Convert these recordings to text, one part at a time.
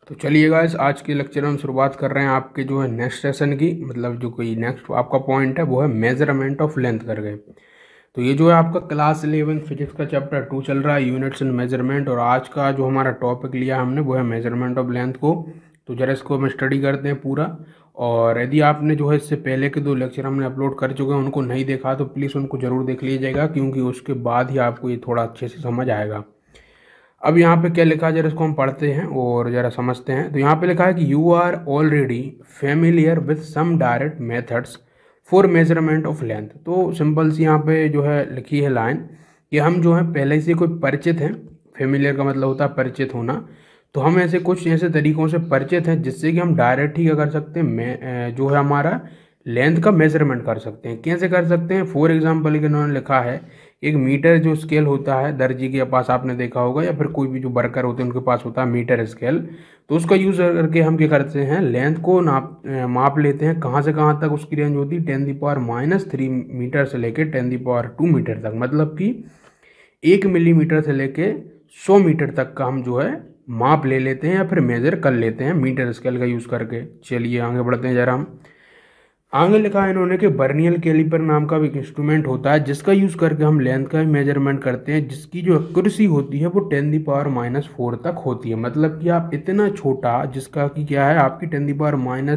तो चलिए गाइस, आज के लेक्चर में हम शुरुआत कर रहे हैं आपके जो है नेक्स्ट सेशन की। मतलब जो कोई नेक्स्ट आपका पॉइंट है वो है मेजरमेंट ऑफ लेंथ कर गए। तो ये जो है आपका क्लास 11 फिजिक्स का चैप्टर 2 चल रहा है, यूनिट्स एंड मेजरमेंट। और आज का जो हमारा टॉपिक लिया हमने वो है मेजरमेंट ऑफ लेंथ को। तो जरा इसको हम स्टडी करते हैं पूरा। और यदि आपने जो है इससे पहले के 2 लेक्चर हमने अपलोड कर चुके हैं उनको नहीं देखा तो प्लीज़ उनको ज़रूर देख लीजिएगा, क्योंकि उसके बाद ही आपको ये थोड़ा अच्छे से समझ आएगा। अब यहाँ पे क्या लिखा है जरा इसको हम पढ़ते हैं और जरा समझते हैं। तो यहाँ पे लिखा है कि you are already familiar with some direct methods for measurement of length. तो सिंपल सी यहाँ पे जो है लिखी है लाइन कि हम जो है पहले से कोई परिचित हैं। फेमिलियर का मतलब होता है परिचित होना। तो हम ऐसे कुछ ऐसे तरीकों से परिचित हैं जिससे कि हम डायरेक्ट ही क्या कर सकते हैं, जो है हमारा लेंथ का मेजरमेंट कर सकते हैं। कैसे कर सकते हैं? फॉर एग्जाम्पल इन्होंने लिखा है एक मीटर जो स्केल होता है, दर्जी के पास आपने देखा होगा या फिर कोई भी जो वर्कर होते हैं उनके पास होता है मीटर स्केल। तो उसका यूज़ करके हम क्या करते हैं, लेंथ को माप लेते हैं। कहाँ से कहाँ तक उसकी रेंज होती है? 10⁻³ मीटर से लेके 10⁻² मीटर तक। मतलब कि 1 मिलीमीटर से लेके 100 मीटर तक का हम जो है माप ले लेते हैं या फिर मेजर कर लेते हैं मीटर स्केल का यूज़ करके। चलिए आगे बढ़ते हैं जरा हम। आगे लिखा है इन्होंने कि बर्नियल कैलिपर नाम का भी एक इंस्ट्रूमेंट होता है जिसका यूज़ करके हम लेंथ का मेजरमेंट करते हैं, जिसकी जो एक्यूरेसी होती है वो 10⁻⁻⁴ तक होती है। मतलब कि आप इतना छोटा जिसका कि क्या है आपकी 10⁻⁴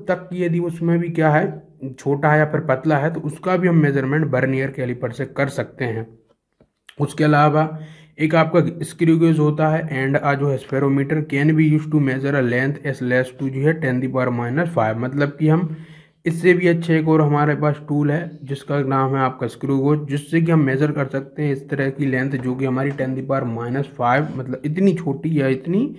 तक की यदि उसमें भी क्या है छोटा है या फिर पतला है तो उसका भी हम मेजरमेंट बर्नियर कैलिपर से कर सकते हैं। उसके अलावा एक आपका स्क्रू गेज होता है एंड जो है spherometer can be use to measure a length as less to जो है 10⁻⁵। मतलब कि हम इससे भी अच्छे एक और हमारे पास टूल है जिसका नाम है आपका स्क्रू गेज, जिससे कि हम मेजर कर सकते हैं इस तरह की लेंथ जो कि हमारी 10⁻⁵, मतलब इतनी छोटी या इतनी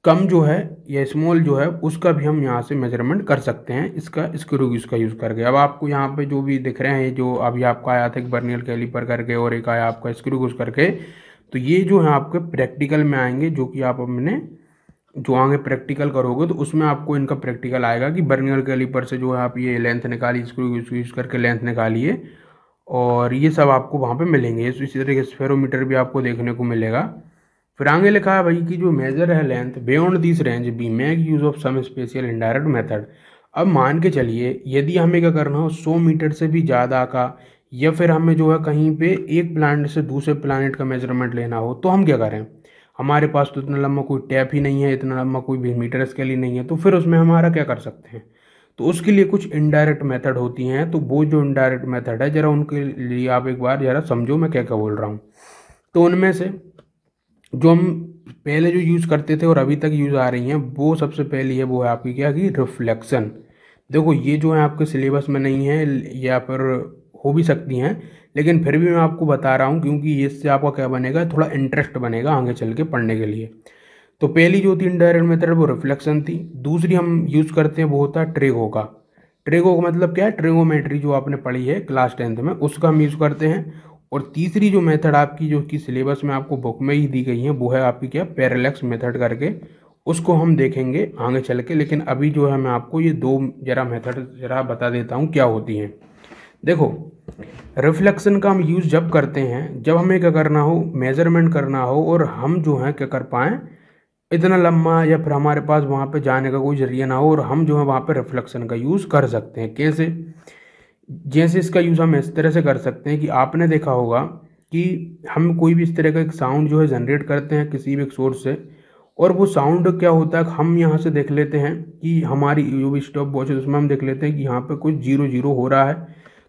कम जो है या स्मॉल जो है उसका भी हम यहाँ से मेजरमेंट कर सकते हैं इसका स्क्रू गेज का यूज़ करके। अब आपको यहाँ पे जो भी दिख रहे हैं, जो अभी आपका आया था एक बर्नियल कैलिपर करके और एक आया आपका स्क्रू गेज करके, तो ये जो है आपके प्रैक्टिकल में आएंगे, जो कि आप अपने जो आगे प्रैक्टिकल करोगे तो उसमें आपको इनका प्रैक्टिकल आएगा कि बर्नियल कैलिपर से जो है आप ये लेंथ निकालिए, स्क्रू गेज यूज़ करके लेंथ निकालिए, और ये सब आपको वहाँ पे मिलेंगे। इसी तरीके से स्फेरोमीटर भी आपको देखने को मिलेगा। फिर आगे लिखा है भाई कि जो मेजर है length beyond this range be make use of some special indirect method. अब मान के चलिए यदि हमें क्या करना हो 100 मीटर से भी ज़्यादा का, या फिर हमें जो है कहीं पे एक प्लानट से दूसरे प्लानट का मेजरमेंट लेना हो तो हम क्या करें? हमारे पास तो इतना लंबा कोई टैप ही नहीं है, इतना लंबा कोई भी मीटर स्केल ही नहीं है, तो फिर उसमें हमारा क्या कर सकते हैं? तो उसके लिए कुछ इनडायरेक्ट मेथड होती हैं। तो वो जो इनडायरेक्ट मेथड है जरा उनके लिए आप एक बार जरा समझो मैं क्या क्या बोल रहा हूँ। तो उनमें से जो हम पहले जो यूज़ करते थे और अभी तक यूज़ आ रही हैं वो सबसे पहली है वो है आपकी क्या की रिफ्लेक्शन। देखो ये जो है आपके सिलेबस में नहीं है या फिर हो भी सकती हैं, लेकिन फिर भी मैं आपको बता रहा हूँ क्योंकि इससे आपका क्या बनेगा, थोड़ा इंटरेस्ट बनेगा आगे चल के पढ़ने के लिए। तो पहली जो थी इनडायरेक्ट मेथड वो रिफ्लेक्शन थी। दूसरी हम यूज़ करते हैं वो होता है ट्रेगो का। ट्रेगो का मतलब क्या है? ट्रेगोमेट्री जो आपने पढ़ी है क्लास 10th में उसका हम यूज़ करते हैं। और तीसरी जो मेथड आपकी जो कि सिलेबस में आपको बुक में ही दी गई है वो है आपकी क्या, पैरेलैक्स मेथड करके। उसको हम देखेंगे आगे चल के, लेकिन अभी जो है मैं आपको ये 2 जरा मेथड जरा बता देता हूँ क्या होती हैं। देखो रिफ्लेक्शन का हम यूज़ जब करते हैं जब हमें क्या करना हो, मेजरमेंट करना हो और हम जो है क्या कर पाएँ इतना लंबा, या फिर हमारे पास वहाँ पे जाने का कोई जरिया ना हो और हम जो है वहाँ पे रिफ्लेक्शन का यूज़ कर सकते हैं। कैसे? जैसे इसका यूज़ हम इस तरह से कर सकते हैं कि आपने देखा होगा कि हम कोई भी इस तरह का एक साउंड जो है जनरेट करते हैं किसी भी एक सोर्स से, और वो साउंड क्या होता है हम यहाँ से देख लेते हैं कि हमारी जो भी स्टॉप वॉच है उसमें हम देख लेते हैं कि यहाँ पे कुछ 0 0 हो रहा है।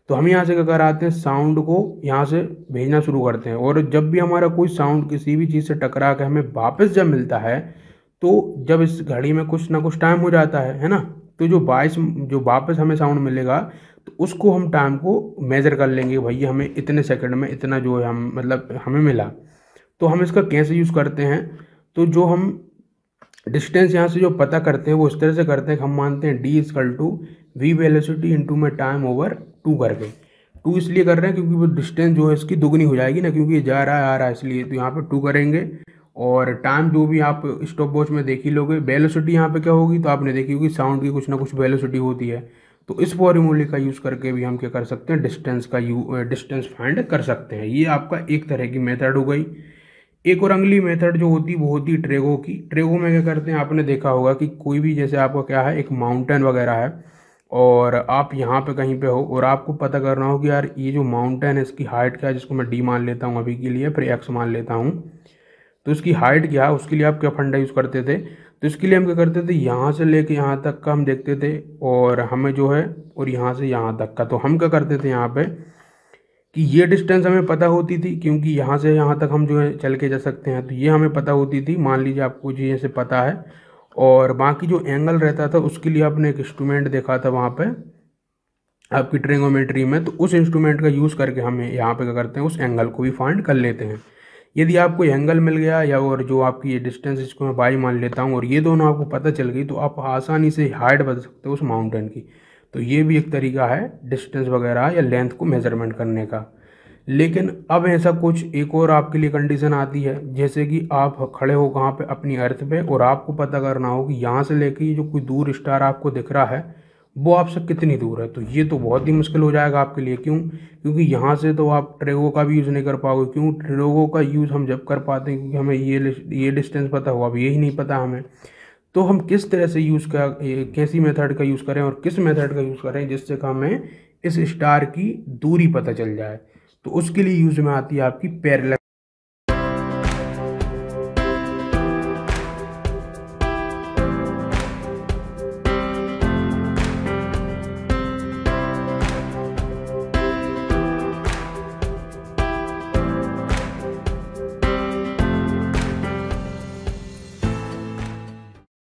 तो हम यहाँ से क्या कराते हैं, साउंड को यहाँ से भेजना शुरू करते हैं, और जब भी हमारा कोई साउंड किसी भी चीज़ से टकरा के हमें वापस जब मिलता है, तो जब इस घड़ी में कुछ ना कुछ टाइम हो जाता है ना, तो जो वापस हमें साउंड मिलेगा तो उसको हम टाइम को मेज़र कर लेंगे, भैया हमें इतने सेकंड में इतना जो है हम मतलब हमें मिला। तो हम इसका कैसे यूज़ करते हैं? तो जो हम डिस्टेंस यहाँ से जो पता करते हैं वो इस तरह से करते हैं कि हम मानते हैं D=v वेलोसिटी इंटू में टाइम ओवर 2 करके। 2 इसलिए कर रहे हैं क्योंकि वो डिस्टेंस जो है इसकी दुगनी हो जाएगी ना, क्योंकि ये जा रहा है आ रहा है, इसलिए तो यहाँ पे 2 करेंगे। और टाइम जो भी आप स्टॉप वॉच में देख ही लोगे, वेलोसिटी यहाँ पे क्या होगी तो आपने देखी होगी, साउंड की कुछ ना कुछ वेलोसिटी होती है। तो इस फॉर्मूले का यूज़ करके भी हम क्या कर सकते हैं, डिस्टेंस फाइंड कर सकते हैं। ये आपका एक तरह की मेथड हो गई। एक और अगली मेथड जो होती है वो होती है ट्रेगो की। ट्रेगो में क्या करते हैं, आपने देखा होगा कि कोई भी जैसे आपका क्या है, एक माउंटेन वगैरह है और आप यहाँ पे कहीं पे हो और आपको पता करना हो कि यार ये जो माउंटेन है इसकी हाइट क्या है, जिसको मैं डी मान लेता हूँ अभी के लिए, फिर एक्स मान लेता हूँ। तो इसकी हाइट क्या है, उसके लिए आप क्या फंडा यूज़ करते थे, तो इसके लिए हम क्या करते थे, यहाँ से लेके यहाँ तक का हम देखते थे और हमें जो है, और यहाँ से यहाँ तक का, तो हम क्या करते थे यहाँ पे कि ये डिस्टेंस हमें पता होती थी क्योंकि यहाँ से यहाँ तक हम जो है चल के जा सकते हैं, तो ये हमें पता होती थी। मान लीजिए आपको जी ऐसे पता है, और बाकी जो एंगल रहता था उसके लिए आपने एक इंस्ट्रूमेंट देखा था वहाँ पे आपकी ट्रिग्नोमेट्री में, तो उस इंस्ट्रूमेंट का यूज़ करके हम यहाँ पे क्या करते हैं, उस एंगल को भी फाइंड कर लेते हैं। यदि आपको एंगल मिल गया या और जो आपकी ये डिस्टेंस, इसको मैं बाई मान लेता हूँ, और ये दोनों आपको पता चल गई, तो आप आसानी से हाइट बता सकते हो उस माउंटेन की। तो ये भी एक तरीका है डिस्टेंस वगैरह या लेंथ को मेजरमेंट करने का। लेकिन अब ऐसा कुछ एक और आपके लिए कंडीशन आती है, जैसे कि आप खड़े हो कहाँ पे, अपनी अर्थ पे, और आपको पता करना हो कि यहाँ से लेके जो कोई दूर स्टार आपको दिख रहा है वो आपसे कितनी दूर है। तो ये तो बहुत ही मुश्किल हो जाएगा आपके लिए। क्यों? क्योंकि यहाँ से तो आप ट्रेगो का भी यूज़ नहीं कर पाओगे। क्यों? ट्रेगो का यूज़ हम जब कर पाते हैं क्योंकि हमें ये डिस्टेंस पता हुआ, अब यही नहीं पता हमें। तो हम किस तरह से कैसी मेथड का यूज़ करें और किस मेथड का यूज़ करें जिससे कि हमें इस स्टार की दूरी पता चल जाए, तो उसके लिए यूज़ में आती है आपकी पैरेलल